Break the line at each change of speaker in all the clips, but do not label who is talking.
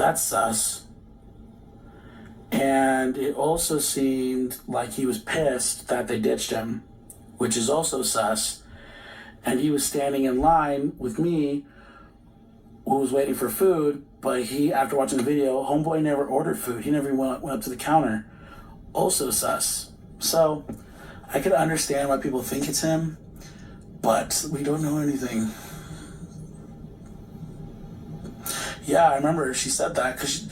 That's sus. And it also seemed like he was pissed that they ditched him, which is also sus. And he was standing in line with me, who was waiting for food, but he, after watching the video, homeboy never ordered food. He never even went up to the counter. Also sus. So I could understand why people think it's him, but we don't know anything. Yeah, I remember she said that because,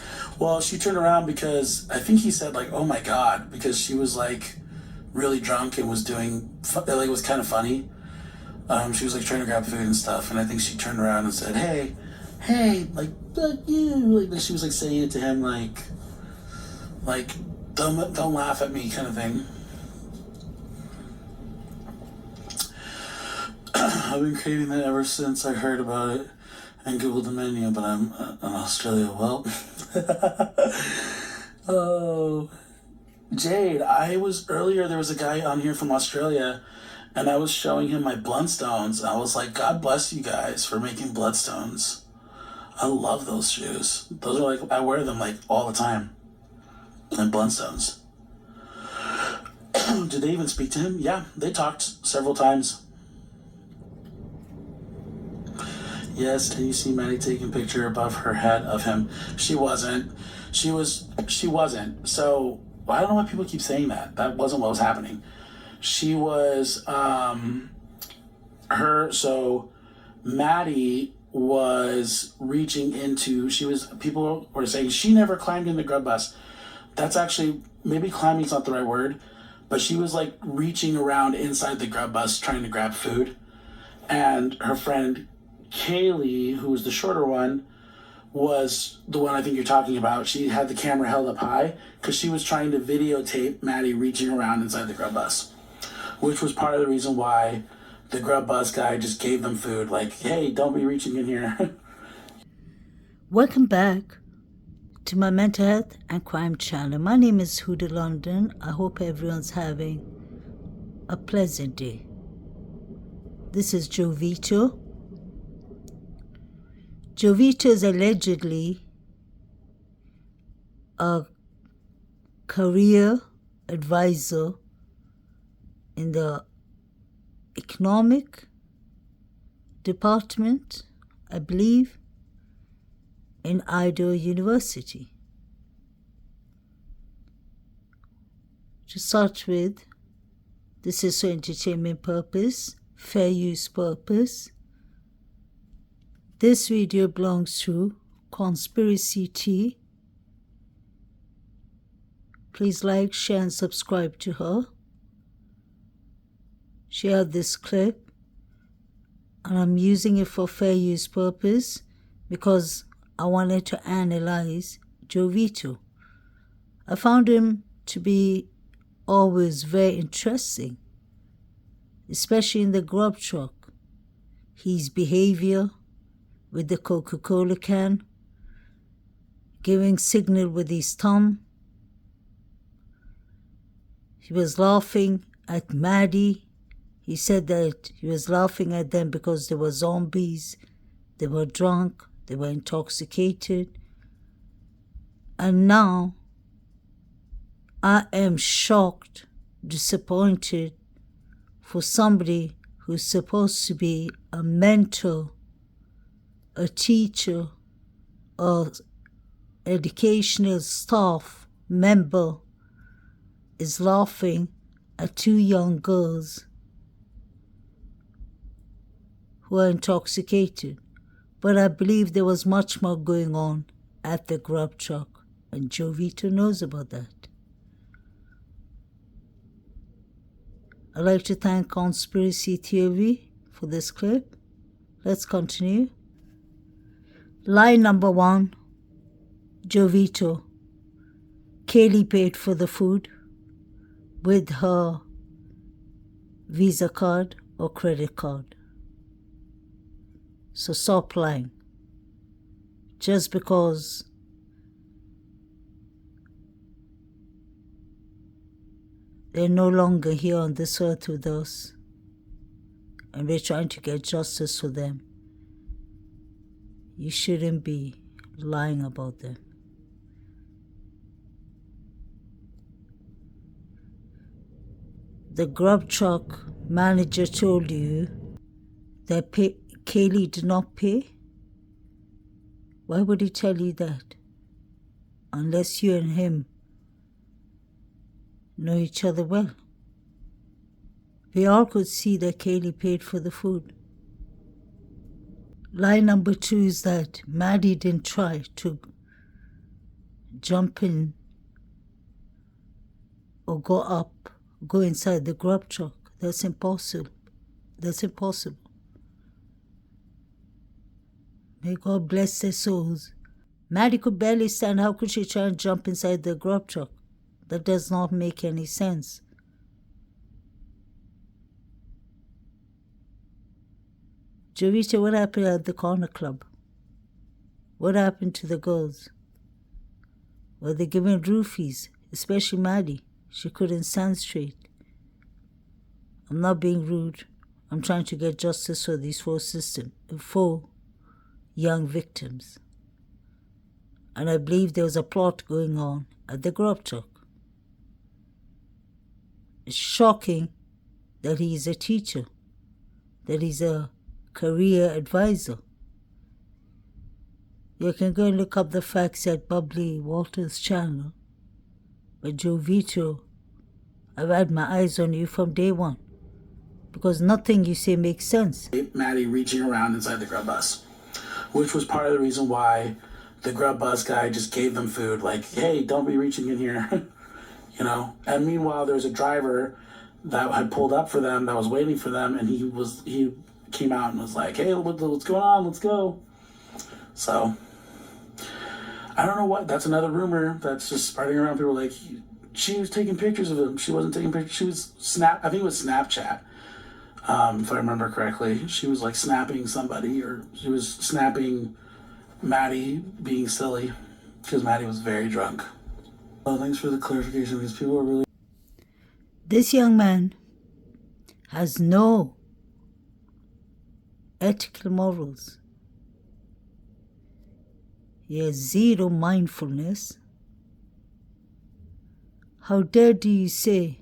she turned around because I think he said like, "Oh my God," because she was like really drunk and was doing like it was kind of funny. She was like trying to grab food and stuff, and I think she turned around and said, "Hey, like fuck you," like she was like saying it to him like don't laugh at me kind of thing. I've been craving that ever since I heard about it and Googled the menu, but I'm in Australia. Well, oh, Jade, there was a guy on here from Australia, and I was showing him my bloodstones. I was like, God bless you guys for making bloodstones. I love those shoes. Those are like, I wear them like all the time. And bloodstones. Did they even speak to him? Yeah, they talked several times. Yes, and you see Maddie taking a picture above her head of him. She wasn't. She wasn't. So I don't know why people keep saying that. That wasn't what was happening. She was so Maddie was reaching into, people were saying she never climbed in the grub bus. That's actually, maybe climbing's not the right word, but she was like reaching around inside the grub bus trying to grab food. And her friend Careie, who was the shorter one, was the one I think you're talking about. She had the camera held up high because she was trying to videotape Maddie reaching around inside the grub bus, which was part of the reason why the grub bus guy just gave them food. Like, hey, don't be reaching in here.
Welcome back to my mental health and crime channel. My name is Huda London. I hope everyone's having a pleasant day. This is Vito. Vito is allegedly a career advisor in the economic department, I believe, in Idaho University. To start with, this is for entertainment purpose, fair use purpose. This video belongs to Conspiracy Tea. Please like, share, and subscribe to her. She had this clip, and I'm using it for fair use purpose because I wanted to analyze Vito. I found him to be always very interesting, especially in the grub truck. His behavior with the Coca-Cola can, giving signal with his thumb. He was laughing at Maddie. He said that he was laughing at them because they were zombies, they were drunk, they were intoxicated. And now I am shocked, disappointed for somebody who's supposed to be a mentor, a teacher, or educational staff member is laughing at two young girls who are intoxicated. But I believe there was much more going on at the grub truck, and Vito knows about that. I'd like to thank Conspiracy Theory for this clip. Let's continue. Lie number 1, Vito. Careie paid for the food with her Visa card or credit card. So stop lying. Just because they're no longer here on this earth with us and we're trying to get justice for them, you shouldn't be lying about them. The grub truck manager told you that Careie did not pay? Why would he tell you that? Unless you and him know each other well. We all could see that Careie paid for the food. Lie number 2 is that Maddie didn't try to jump in or go inside the grub truck. That's impossible. That's impossible. May God bless their souls. Maddie could barely stand. How could she try and jump inside the grub truck? That does not make any sense. Jovita, what happened at the corner club? What happened to the girls? Were they given roofies? Especially Maddie. She couldn't stand straight. I'm not being rude. I'm trying to get justice for these 4 young victims. And I believe there was a plot going on at the grub truck. It's shocking that he is a teacher, that he's a career advisor. You can go and look up the facts at Bubbly Walter's channel. But Vito, I've had my eyes on you from day one, because nothing you say makes sense.
Maddie reaching around inside the grub bus, which was part of the reason why the grub bus guy just gave them food, like, hey, don't be reaching in here. You know. And meanwhile, there's a driver that had pulled up for them, that was waiting for them, and he came out and was like, hey, what's going on? Let's go. So I don't know what. That's another rumor that's just spreading around. People are like, she was taking pictures of him. She wasn't taking pictures. She was I think it was Snapchat, if I remember correctly. She was like snapping somebody, or she was snapping Maddie being silly because Maddie was very drunk. Well, thanks for the clarification, because people are really...
This young man has no ethical morals. He has zero mindfulness. How dare do you say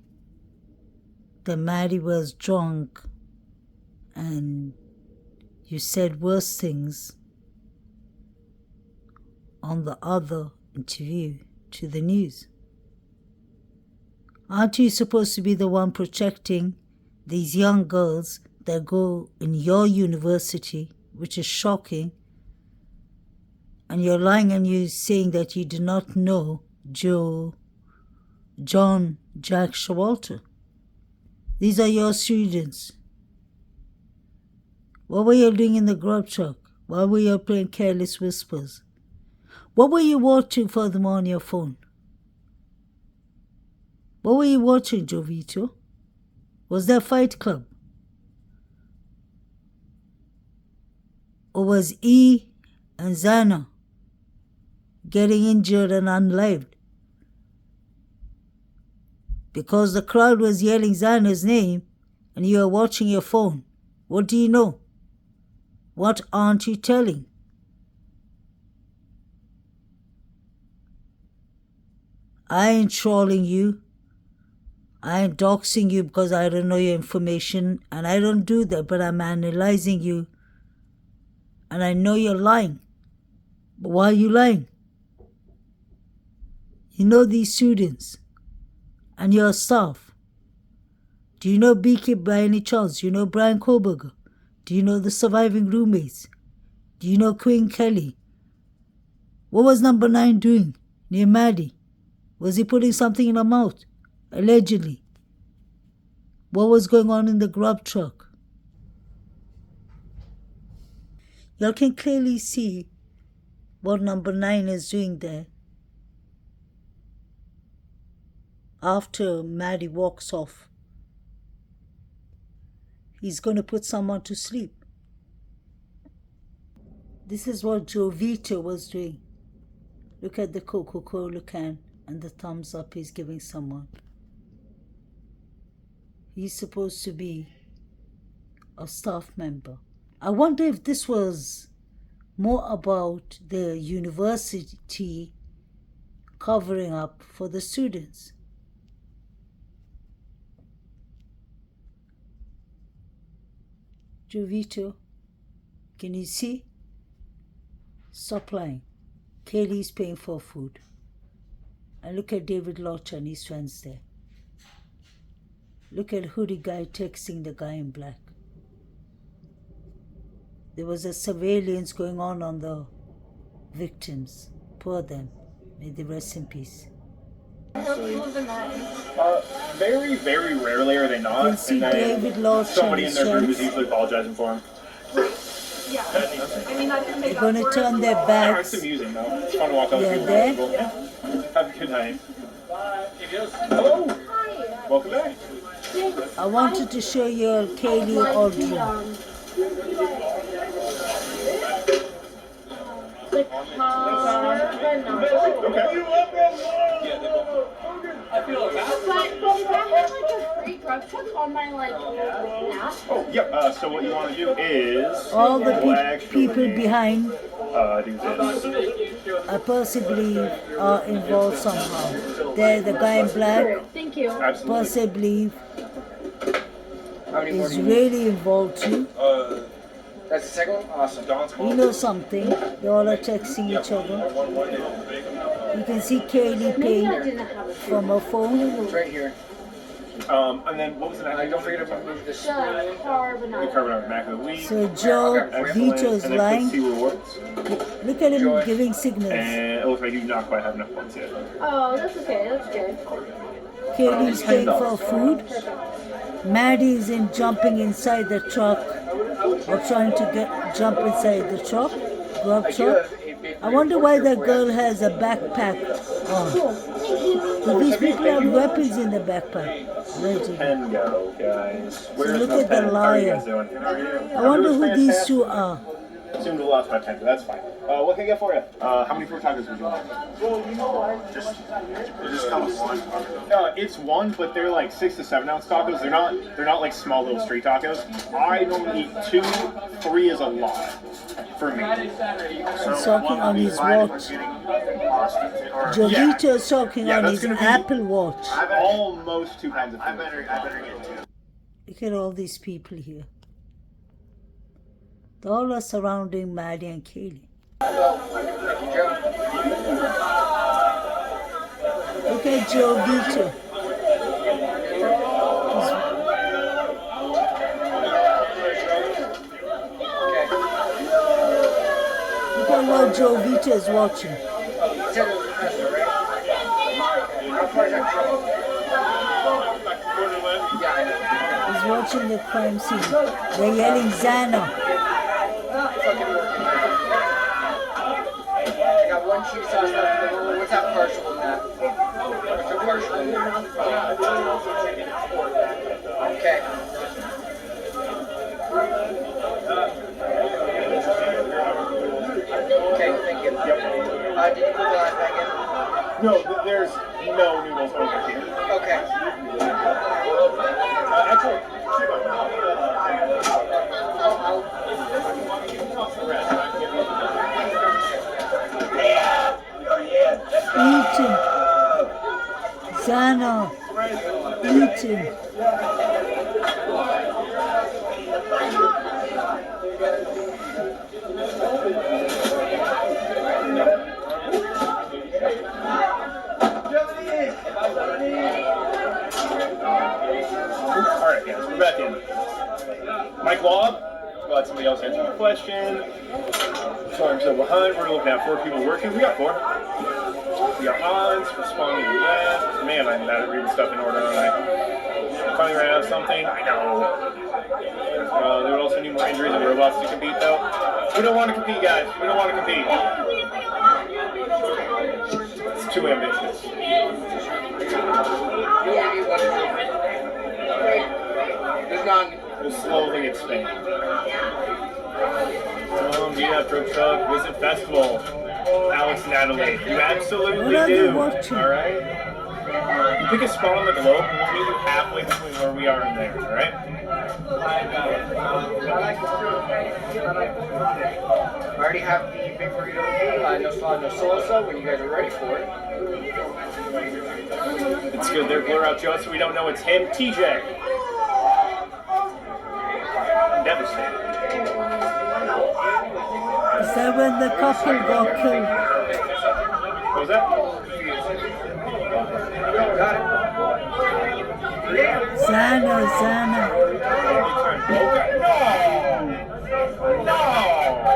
that Maddie was drunk and you said worse things on the other interview to the news? Aren't you supposed to be the one protecting these young girls that go in your university, which is shocking, and you're lying and you're saying that you do not know John Jack Showalter? These are your students. What were you doing in the grub truck? Why were you playing Careless Whispers? What were you watching furthermore on your phone? What were you watching, Vito? Was that Fight Club? Or was E and Zana getting injured and unlived? Because the crowd was yelling Zana's name and you were watching your phone. What do you know? What aren't you telling? I ain't trolling you. I ain't doxing you because I don't know your information, and I don't do that, but I'm analyzing you. And I know you're lying. But why are you lying? You know these students and your staff. Do you know Beekeep by any chance? Do you know Brian Koberger? Do you know the surviving roommates? Do you know Queen Kelly? What was number 9 doing near Maddie? Was he putting something in her mouth? Allegedly. What was going on in the grub truck? Y'all can clearly see what number 9 is doing there. After Maddie walks off, he's going to put someone to sleep. This is what Vito was doing. Look at the Coca-Cola can and the thumbs up he's giving someone. He's supposed to be a staff member. I wonder if this was more about the university covering up for the students. Vito, can you see? Stop lying. Kaylee's paying for food. And look at David Lodge and his friends there. Look at hoodie guy texting the guy in black. There was a surveillance going on the victims. Poor them. May they rest in peace.
Very, very rarely are they not.
You can see David Lodge
Somebody
and
in
his
their group is
friends.
usually apologizing for him.
Yeah. I mean, I can make
They're going to turn their
It's
backs.
amusing though. It's fun to watch other
Yeah,
people.
there.
Yeah. Have a good night. Hello. Welcome back.
I wanted to show you Kaylee Aldrin.
Oh, yep. So what you want to do is
All the
actually,
people behind
do this.
I possibly are involved somehow. There, the guy in black
Thank you.
Absolutely.
possibly is really involved too.
That's the second one? Awesome.
He knows something. They all are texting each other. You can see Kaylee paying from her phone.
It's right here.
And then what was the next?
Don't forget to move this.
The carbonara mac of the week.
So Joe, Vito is
and then
lying.
click see rewards.
Look at him giving signals.
And it looks like you do not quite have enough points yet.
Oh, that's okay. That's good.
Kaylee's paying for food. Maddie is jumping inside the truck or trying to jump inside the truck, grub truck. I wonder why that girl has a backpack on. Do these people have weapons in the backpack? Ready.
And go, guys.
look at the liar. I wonder who these two are.
Assumed we lost my temper. That's fine. What can I get for you? How many fruit tacos would you like? Just come with one. It's one, but they're like 6 to 7 ounce tacos. They're not like small little street tacos. I normally eat 2, 3 is a lot for me.
He's talking on his watch. Jovito is talking on his Apple Watch.
Almost 2 pounds of food. I better get 2.
Look at all these people here. They all are surrounding Maddie and Kaylee. Look at Joe Vito. Look at what Joe Vito is watching. He's watching the crime scene. They're yelling Zana.
I got one cheese sauce left. What's that partial in that? What's the partial in there? Okay. Okay, thank you. Did you put the last back in?
No, there's no noodles over here.
Okay.
Actually,
Eating. Zana. Eating.
Alright guys, we're back in. Mike Lobb, we'll let somebody else answer the question. Sorry I'm so behind, we're looking at 4 people working. We got 4. We got odds, responding to that. Man, I'm bad at reading stuff in order, aren't I? Finally ran out of something, I know. They would also need more injuries and robots to compete though. We don't want to compete guys, we don't want to compete. It's too ambitious. We'll slowly expand. Do you have Pro Truck Visit Festival? Alex Natalie, you absolutely
What are they
do.
watching?
Alright? You pick a spot on the globe, and we'll meet you halfway between where we are and there, alright?
I already have the big burrito, no salt, no salsa, when you guys are ready for it.
It's good they're blur out Joe so we don't know it's him. TJ. I'm devastated.
Is that when the couple got killed?
What was that?
Zana.
No!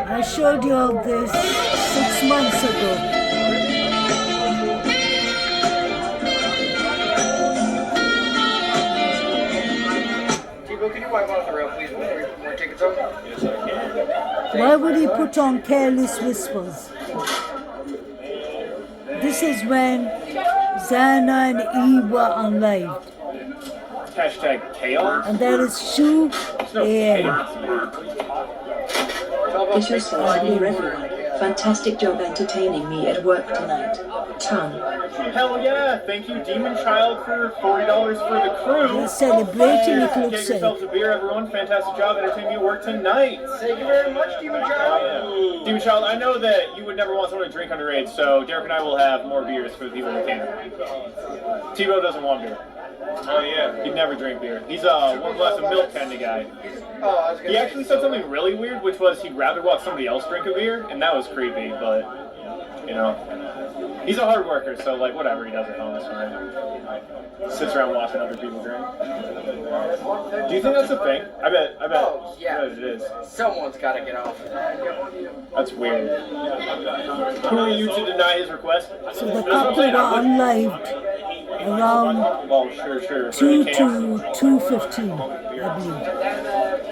I showed you all this 6 months ago.
Can you wipe off the rail, please, before we put more tickets up?
Yes, I can.
Why would he put on Careless Whispers? This is when Zana and Eve were unlived.
Hashtag chaos.
And that is Shu
No
and
chaos.
Vito says, hello everyone. Fantastic job entertaining me at work tonight. Ton.
Hell yeah! Thank you, Demon Child, for $40 for the crew.
We're celebrating, it
Get
looks
yourselves
like.
a beer, everyone. Fantastic job entertaining me at work tonight.
Thank you very much, Demon Child.
Yeah. Demon Child, I know that you would never want someone to drink underage, so Derek and I will have more beers for the people who can. Tebow doesn't want beer. Oh yeah, he'd never drink beer. He's one glass of milk kind of guy. He actually said something really weird, which was he'd rather watch somebody else drink a beer, and that was creepy, but, you know. He's a hard worker, so, like, whatever he does at home is fine. Sits around watching other people drink. Do you think that's a thing? I bet
Oh, yeah.
it is.
Someone's got to get off.
That's weird. Who are you to deny his request?
So the couple were unlived around
Well, sure.
2 to 2:15, I believe.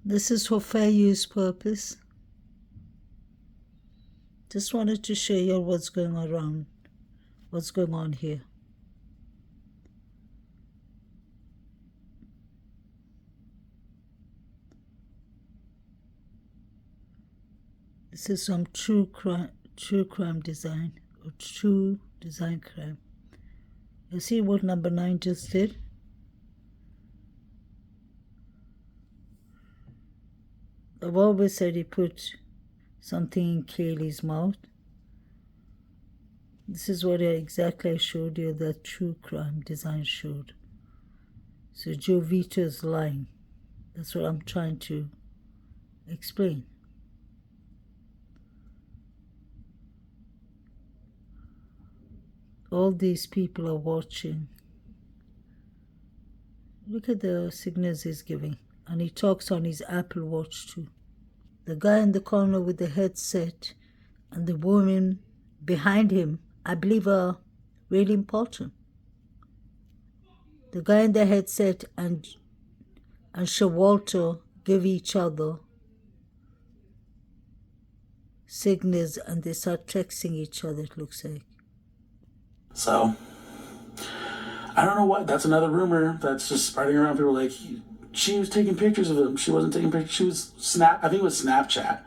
This is for fair use purpose. Just wanted to show you what's going on here. This is some true crime design, or true design crime. You see what number 9 just did? I've always said he put something in Kaylee's mouth. This is what exactly I showed you that true crime design showed. So Joe Vito is lying. That's what I'm trying to explain. All these people are watching. Look at the signals he's giving. And he talks on his Apple Watch too. The guy in the corner with the headset and the woman behind him, I believe, are really important. The guy in the headset and Shawalter give each other signals and they start texting each other, it looks like.
So, I don't know what. That's another rumor that's just spreading around. People are like, she was taking pictures of him. She wasn't taking pictures. She was I think it was Snapchat,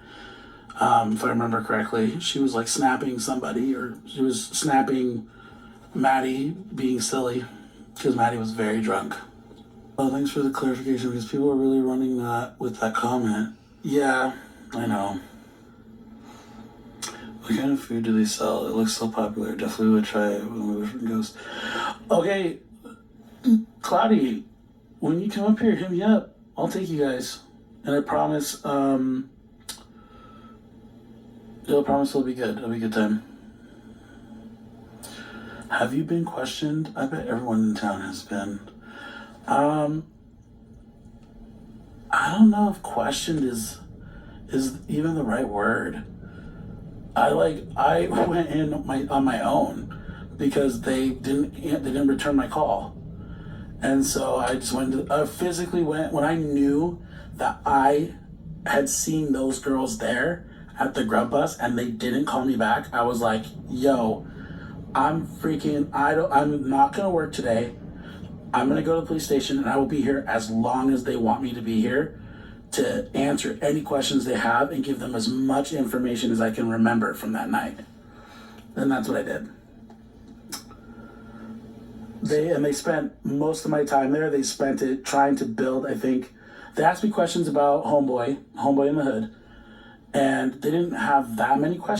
if I remember correctly. She was like snapping somebody, or she was snapping Maddie being silly because Maddie was very drunk. Oh, thanks for the clarification, because people are really running that with that comment. Yeah, I know. What kind of food do they sell? It looks so popular. Definitely would try it when we were from Ghost. Okay, Cloudy, when you come up here, hit me up. I'll take you guys. And I promise, it'll be good. It'll be a good time. Have you been questioned? I bet everyone in town has been. I don't know if questioned is even the right word. I went in on my own because they didn't return my call. And so I just physically went when I knew that I had seen those girls there at the grub bus and they didn't call me back. I was like, yo, I'm not gonna work today. I'm gonna go to the police station and I will be here as long as they want me to be here to answer any questions they have and give them as much information as I can remember from that night. And that's what I did. They spent most of my time there. They spent it trying to build, I think, they asked me questions about Homeboy in the Hood, and they didn't have that many questions.